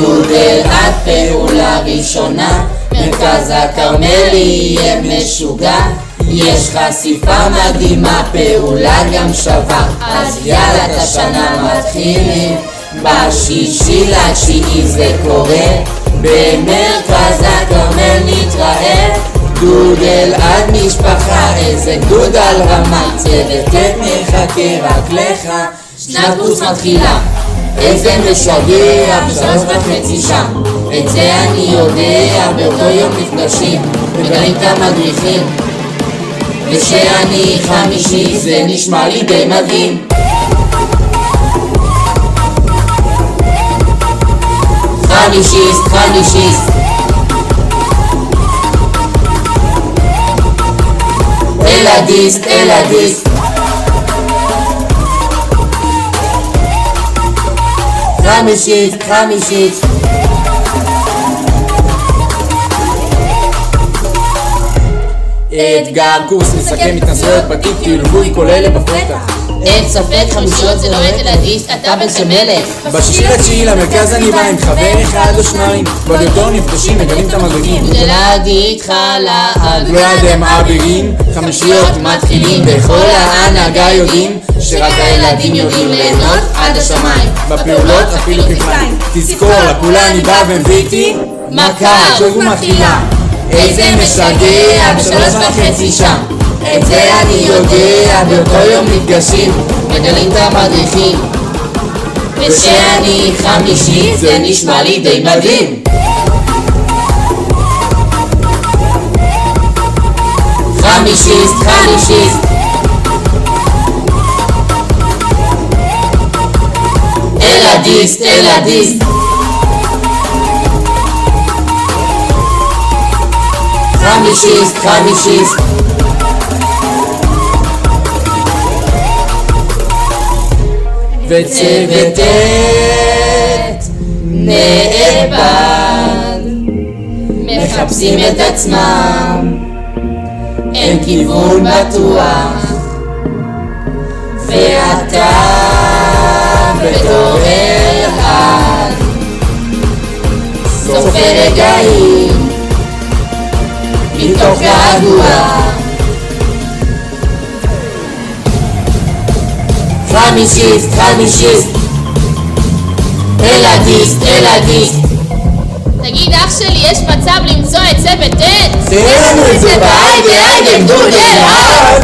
גודל עד פעולה ראשונה, מרכז הכרמל יהיה משוגע. יש חשיפה מדהימה, פעולה גם שווה, אז יאללה את השנה מתחילים. ב6/9 זה קורה, במרכז הכרמל נתראה. גודל עד משפחה, איזה גדוד על רמה, צוות מחכה רק לך. שנת קורס מתחילה, איזה משגע, ב3:30 שם. את זה אני יודע, באותו יום נפגשים, מגלים את המדריכים. ושאני חמישי זה נשמע לי די מדהים. חמישיסט אלדיסט חמישיסט אתגר קורס מסכם התנסויות בכיף, תלווי כל אלה בפתח. אין ספק, חמישיות זה לא אלדיסט, אתה בן של מלך. ב6/9 למרכז אני בא עם חבר אחד או שניים, באותו נפגשים מגלים את המדרגים. גלעד איתך לעד, גלעד הם אבירים, חמישיות מתחילים, בכל ההנהגה יודעים שרק הילדים יודעים ליהנות עד השמיים. בפעולות אפילו כפליים, תזכור לפעולה אני בא ומביא איתי מכה, שוב מתחילה. איזה משגע, ב3:30 שם. את זה אני יודע, באותו יום נפגשים, מגלים את המדריכים. ושאני חמישי זה נשמע לי די מדהים. חמישיסט אלדיסט חמישיסט וצוות נאבד, מחפשים את עצמם, אין כיוון בטוח, ואתה בתור אחד סופר רגעים מתוך געגוע. חמישיסט אלדיסט. תגיד אח שלי, יש מצב למצוא את צוות ט'? תראה לנו את זה בהיידה גדול אחד.